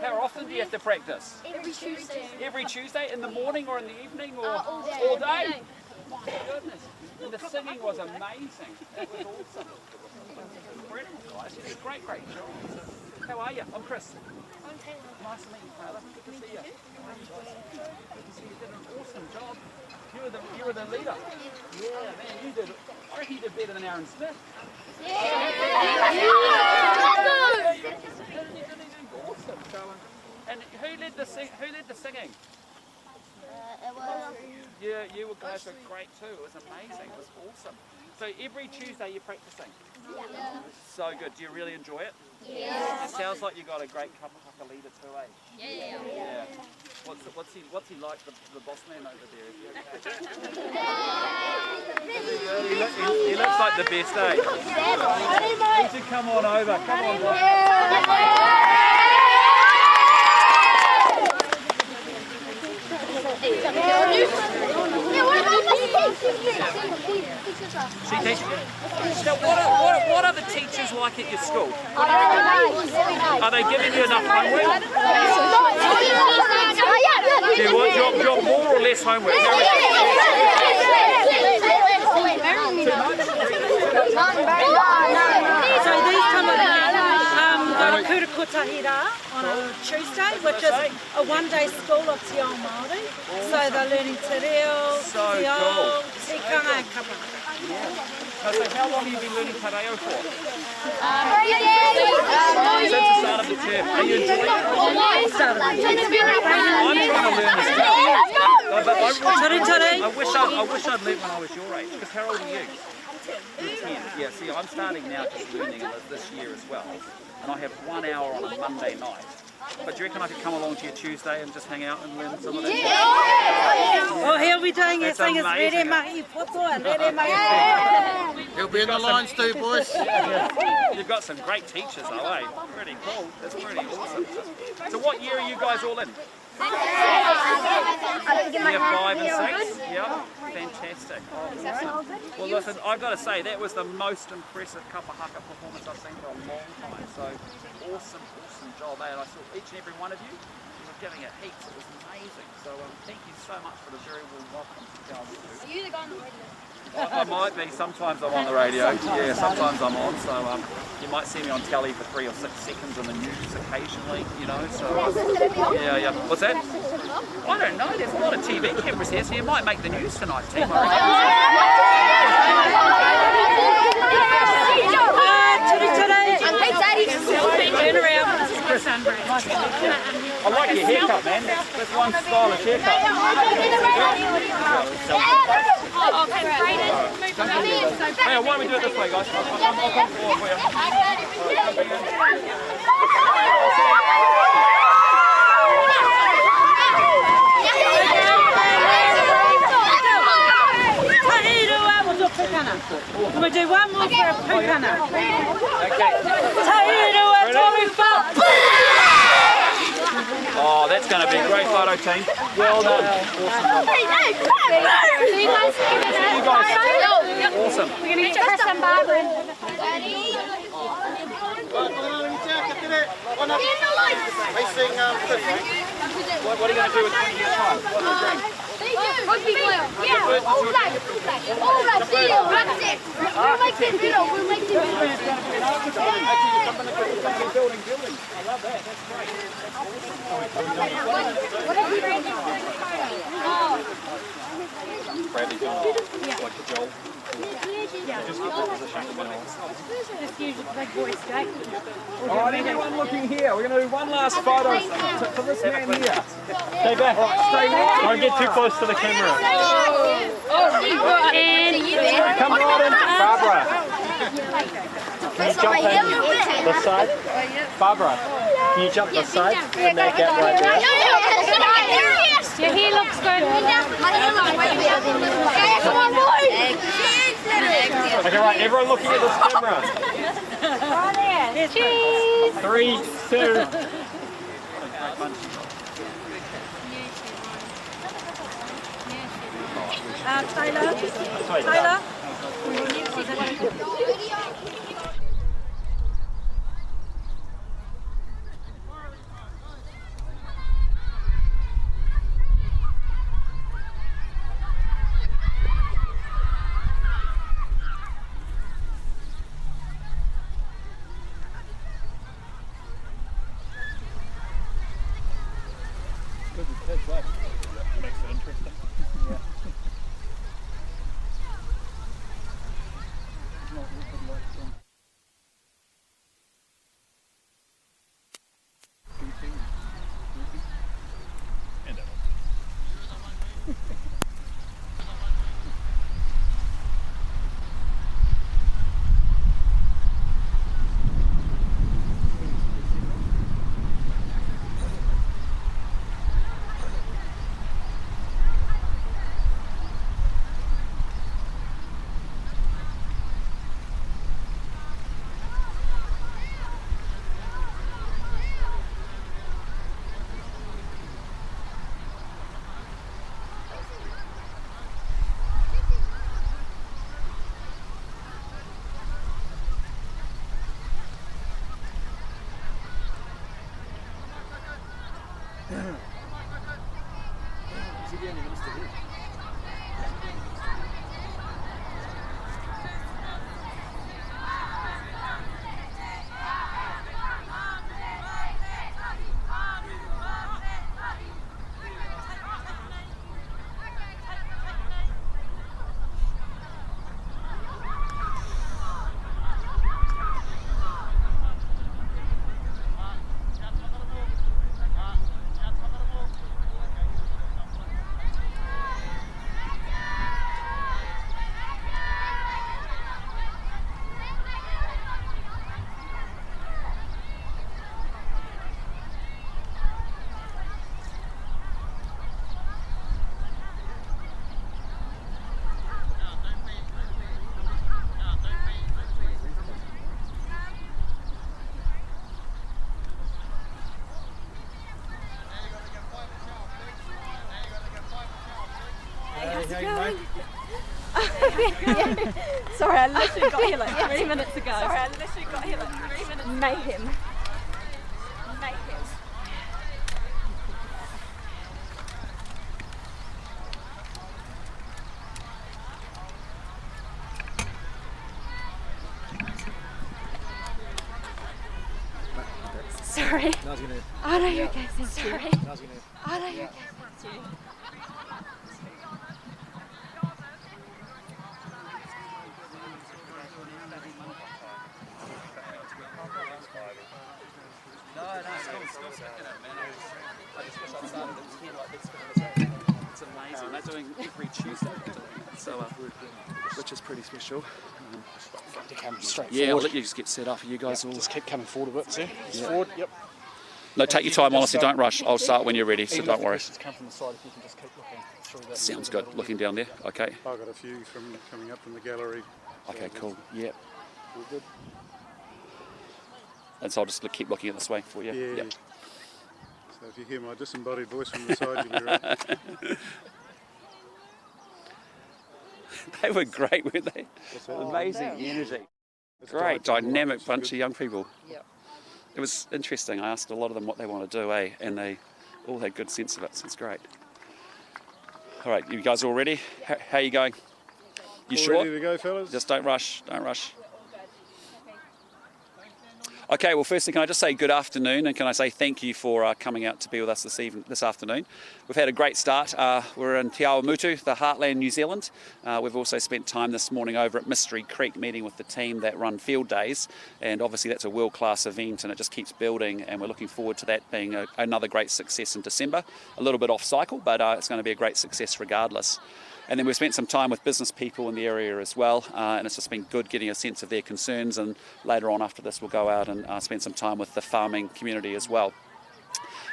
How often do you have to practice? Every Tuesday. Every Tuesday? In the morning or in the evening or All day. all day? My goodness. And the singing was amazing. That was awesome. Incredible, guys. You did a great job. How are you? I'm Chris. I'm Taylor. Nice to meet you, Taylor. Good to see you. Good to see you. Did an awesome job. You were the leader. Yeah, man, you did. I reckon you did better than Aaron Smith. Yeah. Awesome. And who led the singing? It was. Yeah, you guys were great too. It was amazing. It was awesome. So every Tuesday you're practicing. So good. Do you really enjoy it? Yeah. It sounds like you got a great kapa haka leader too, eh? Yeah. What's he like, the boss man over there? Is he okay? He looks like the best, eh? You should come on over. Come on, boss. She teaches you. Now, what are the teachers like at your school? Are they giving you enough homework? Do you want more or less homework? So these come go to Kurakotahira on a Tuesday, which is a one-day school of Te Awamutu. So they're learning Te Reo, Te Ao, Tikanga and Kapa. So how long have you been learning Te Reo for? Since the start of the term. Are you enjoying it? I'm trying to learn this too. I wish I'd learned when I was your age. Because how old are you? 10. Yeah, see, I'm starting now just learning this year as well. And I have 1 hour on a Monday night. But do you reckon I could come along to your Tuesday and just hang out and learn some of that? Oh, he'll be doing his thing as Rere Mahi Poto and Rere Mahi Poto. He'll be in the lines too, boys. You've got some great teachers though, eh? Pretty cool. That's pretty awesome. So what year are you guys all in? Year 5 and 6? Yeah, fantastic. Oh, awesome. Well listen, I've got to say that was the most impressive kapa haka performance I've seen for a long time. So awesome job, eh? And I saw each and every one of you were giving it heaps. It was amazing. So thank you so much for the very warm welcome to Te Awamutu. Are you the guy on the radio? I might be. Sometimes I'm on the radio. Yeah, sometimes I'm on. So you might see me on telly for 3 or 6 seconds in the news occasionally, you know. So yeah. What's that? I don't know. There's a lot of TV cameras here, so you might make the news tonight, team. Turn around. I like your haircut, man. That's one stylish haircut. Hey, why don't we do it this way, guys? I'll come forward for you. We'll do one more for a pukana. Okay. Oh, that's going to be a great photo, team. Well done. Awesome. You guys. Awesome. We're going to get Chris and Barbara. What are you going to do with 20 years' time? What's the dream? Rugby player. Yeah, all right. That's it. We'll make it real. We'll make it real. Buildings. I love that. That's great. What are you ready? Bradley John, like the Joel. Just get the position. Just use a big boy skate. Alright, everyone looking here. We're going to do one last photo for this man here. Stay back. Stay right. Don't get too close to the camera. Come right in. Barbara. Can you jump this side? Barbara, can you jump this side? And that gap right there. Your hair looks good. My hair looks way better. Come on, boys. Okay, right, everyone looking at this camera. Cheese. 3, 2. Taylor. Makes it interesting. Yeah. Sorry, I literally got here like 3 minutes ago. Sorry, I literally got here like 3 minutes ago. Mayhem. Sorry. Oh no, you're okay. Sorry. Oh no, you're okay. Thank you. It's amazing. They're doing every Tuesday, so which is pretty special. To come straight Yeah, I'll forward. let you just get set up. You guys all Just keep coming forward a bit, sir. Just forward, yep. no, take your time. Honestly, don't rush. I'll start when you're ready, so Even don't if the worry. questions come from the side, if you can just keep looking through that. Sounds good. Looking down there. Okay. I've got a few from coming up from the gallery. Okay. Cool. Yep. All good. And so I'll just keep looking at this way for you. Yeah. Yep. So if you hear my disembodied voice from the side, you'll be right. They were great, weren't they? that? Amazing energy. It's Great, tight, dynamic it's bunch good. of young people. Yep. It was interesting. I asked a lot of them what they want to do, and they all had good sense of it, so it's great. All right, you guys all ready? How are you going? You All sure? ready to go, fellas? Just don't rush, don't rush. Okay, well firstly can I just say good afternoon, and can I say thank you for coming out to be with us this afternoon. We've had a great start. We're in Te Awamutu, the heartland New Zealand. We've also spent time this morning over at Mystery Creek meeting with the team that run field days, and obviously that's a world-class event and it just keeps building, and we're looking forward to that being another great success in December. A little bit off cycle, but it's going to be a great success regardless. And then we've spent some time with business people in the area as well, and it's just been good getting a sense of their concerns, and later on after this we'll go out and spend some time with the farming community as well.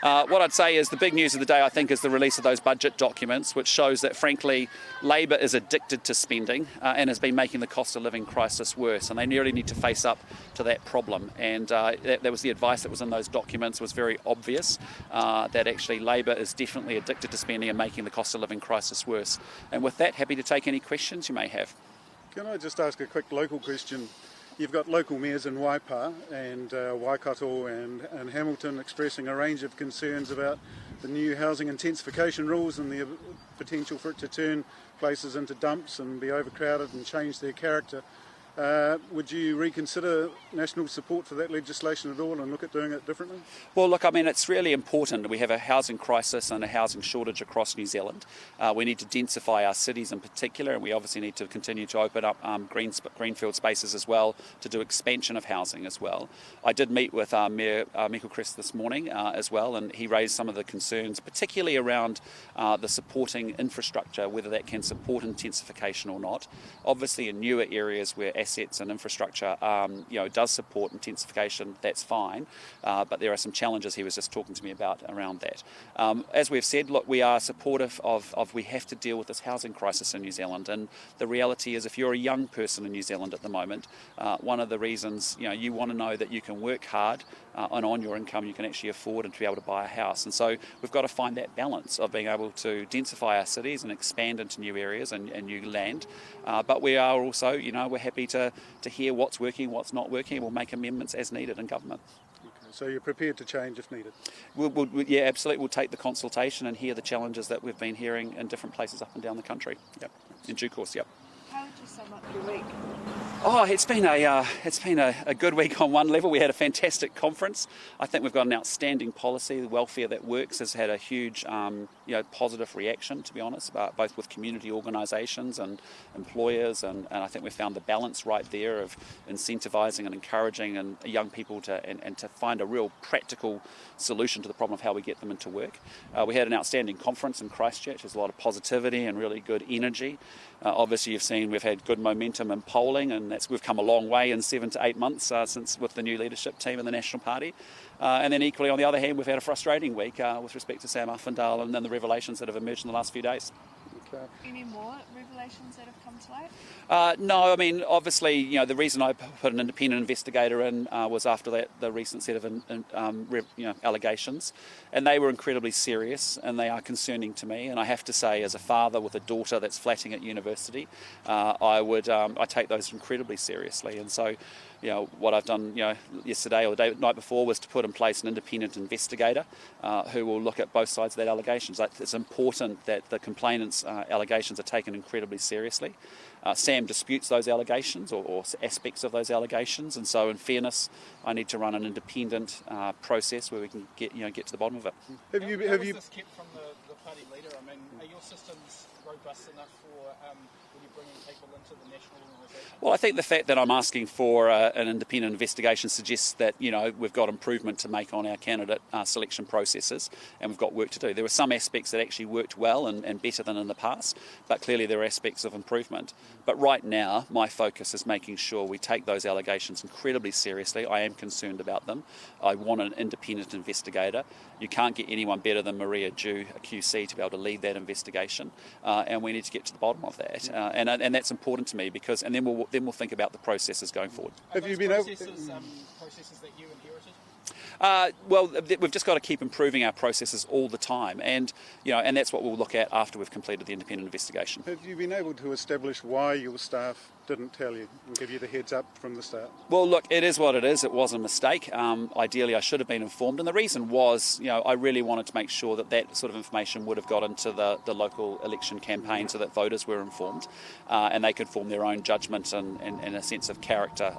What I'd say is the big news of the day, I think, is the release of those budget documents, which shows that, frankly, Labor is addicted to spending and has been making the cost of living crisis worse, and they really need to face up to that problem. And that was the advice that was in those documents. It was very obvious that actually Labor is definitely addicted to spending and making the cost of living crisis worse. And with that, happy to take any questions you may have. Can I just ask a quick local question? You've got local mayors in Waipa and Waikato and Hamilton expressing a range of concerns about the new housing intensification rules and the potential for it to turn places into dumps and be overcrowded and change their character. Would you reconsider national support for that legislation at all and look at doing it differently? Well, look, I mean, it's really important. We have a housing crisis and a housing shortage across New Zealand. We need to densify our cities in particular, and we obviously need to continue to open up greenfield spaces as well to do expansion of housing as well. I did meet with Mayor Michael Crest this morning as well, and he raised some of the concerns, particularly around the supporting infrastructure, whether that can support intensification or not. Obviously, in newer areas where assets and infrastructure does support intensification, that's fine, but there are some challenges he was just talking to me about around that. As we've said, look, we are supportive of we have to deal with this housing crisis in New Zealand, and the reality is if you're a young person in New Zealand at the moment, one of the reasons you want to know that you can work hard and on your income you can actually afford and to be able to buy a house. And so we've got to find that balance of being able to densify our cities and expand into new areas and new land, but we are also, we're happy to hear what's working, what's not working, and we'll make amendments as needed in government. Okay, So you're prepared to change if needed? Yeah, absolutely. We'll take the consultation and hear the challenges that we've been hearing in different places up and down the country. Yep. In due course, yep. How would you sum up your week? Oh, it's been a good week on one level. We had a fantastic conference. I think we've got an outstanding policy. The welfare that works has had a huge, positive reaction, to be honest, both with community organisations and employers, and I think we found the balance right there of incentivising and encouraging and young people to find a real practical solution to the problem of how we get them into work. We had an outstanding conference in Christchurch. There's a lot of positivity and really good energy. Obviously, you've seen we've had good momentum in polling, and we've come a long way in 7 to 8 months since with the new leadership team in the National Party. And then equally, on the other hand, we've had a frustrating week with respect to Sam Uffindell and then the revelations that have emerged in the last few days. Okay. Any more revelations that have come to light? No, I mean, obviously, the reason I put an independent investigator in was after the recent set of allegations, and they were incredibly serious, and they are concerning to me. And I have to say, as a father with a daughter that's flatting at university, I take those incredibly seriously. And so, what I've done, yesterday or the night before was to put in place an independent investigator who will look at both sides of that allegations. It's important that the complainant's allegations are taken incredibly seriously. Sam disputes those allegations or aspects of those allegations, and so in fairness, I need to run an independent process where we can get to the bottom of it. Have you this kept from the party leader? I mean, are your systems robust enough for when you're bringing people into the national organisation? Well, I think the fact that I'm asking for an independent investigation suggests that we've got improvement to make on our candidate selection processes, and we've got work to do. There were some aspects that actually worked well and better than in the past, but clearly there are aspects of improvement. But right now, my focus is making sure we take those allegations incredibly seriously. I am concerned about them. I want an independent investigator. You can't get anyone better than Maria Dew, a QC, to be able to lead that investigation, and we need to get to the bottom of that. And that's important to me because, and then we'll think about the processes going forward. Have you been processes that you inherited? Well, we've just got to keep improving our processes all the time, and and that's what we'll look at after we've completed the independent investigation. Have you been able to establish why your staff didn't tell you and give you the heads up from the start? Well, look, it is what it is. It was a mistake. Ideally, I should have been informed, and the reason was, I really wanted to make sure that sort of information would have got into the local election campaign so that voters were informed and they could form their own judgment and a sense of character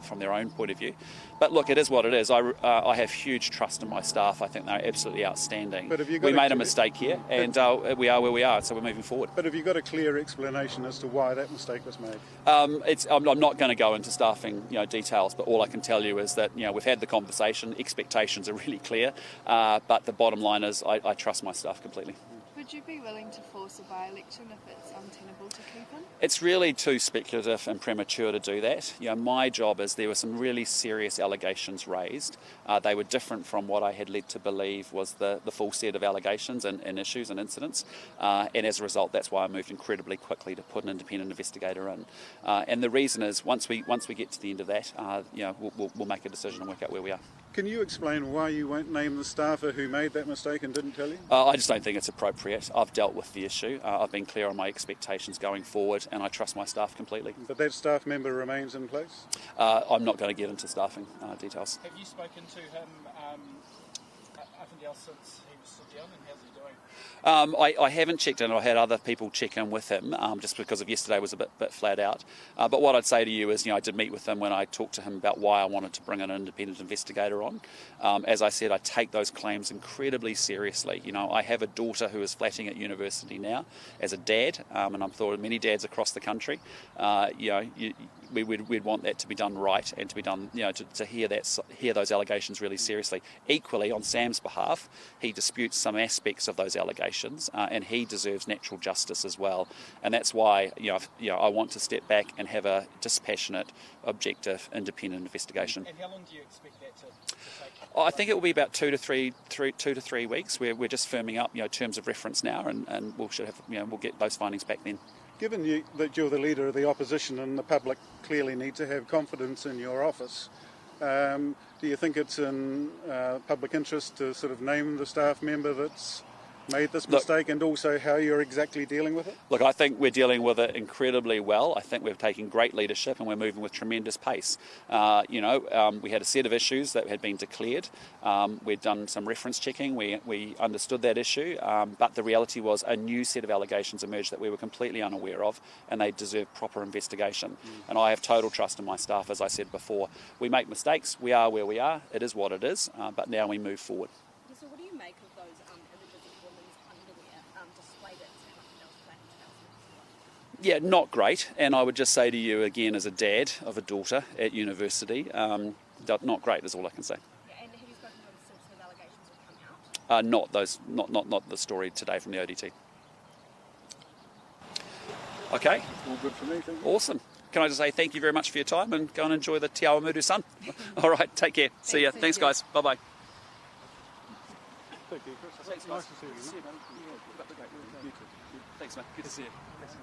from their own point of view. But look, it is what it is. I have huge trust in my staff. I think they're absolutely outstanding. But have you got we made a mistake here, and we are where we are, so we're moving forward. But have you got a clear explanation as to why that mistake was made? I'm not going to go into staffing details, but all I can tell you is that we've had the conversation. Expectations are really clear, but the bottom line is I trust my staff completely. Would you be willing to force a by-election if it's untenable to keep in? It's really too speculative and premature to do that. My job is there were some really serious allegations raised. They were different from what I had led to believe was the full set of allegations and issues and incidents. And as a result, that's why I moved incredibly quickly to put an independent investigator in. And the reason is once we get to the end of that, we'll make a decision and work out where we are. Can you explain why you won't name the staffer who made that mistake and didn't tell you? I just don't think it's appropriate. I've dealt with the issue. I've been clear on my expectations going forward, and I trust my staff completely. But that staff member remains in place? I'm not going to get into staffing details. Have you spoken to him, Uffindell, since he was stood down, and how's he doing? I haven't checked in. I had other people check in with him just because of yesterday was a bit flat out. But what I'd say to you is, I did meet with him when I talked to him about why I wanted to bring an independent investigator on. As I said, I take those claims incredibly seriously. I have a daughter who is flatting at university now as a dad, and I'm thought of many dads across the country. We'd want that to be done right and to be done, to hear those allegations really seriously. Equally, on Sam's behalf, he disputes some aspects of those allegations, and he deserves natural justice as well. And that's why, I want to step back and have a dispassionate, objective, independent investigation. And how long do you expect that to take? I think it will be about 2 to 3 weeks. We're just firming up, terms of reference now, and we'll get those findings back then. Given that you're the leader of the opposition and the public clearly need to have confidence in your office, do you think it's in public interest to sort of name the staff member that's made this mistake, and also how you're exactly dealing with it? Look, I think we're dealing with it incredibly well. I think we're taking great leadership and we're moving with tremendous pace. We had a set of issues that had been declared. We'd done some reference checking. We understood that issue, but the reality was a new set of allegations emerged that we were completely unaware of, and they deserve proper investigation. And I have total trust in my staff, as I said before. We make mistakes. We are where we are. It is what it is, but now we move forward. So what do you make of those images of women's underwear displayed at Uffindell's flat? Yeah, not great. And I would just say to you again, as a dad of a daughter at university, not great is all I can say. Yeah, and have you spoken to them since those allegations have come out? Not the story today from the ODT. Okay. All good for me, thank you. Awesome. Can I just say thank you very much for your time and go and enjoy the Te Awamutu sun. All right, take care. See ya. Thanks, guys. Bye-bye. Thank you, Chris. Thanks, Nice guys. to see you. Thanks, man. Good to see you. Thanks.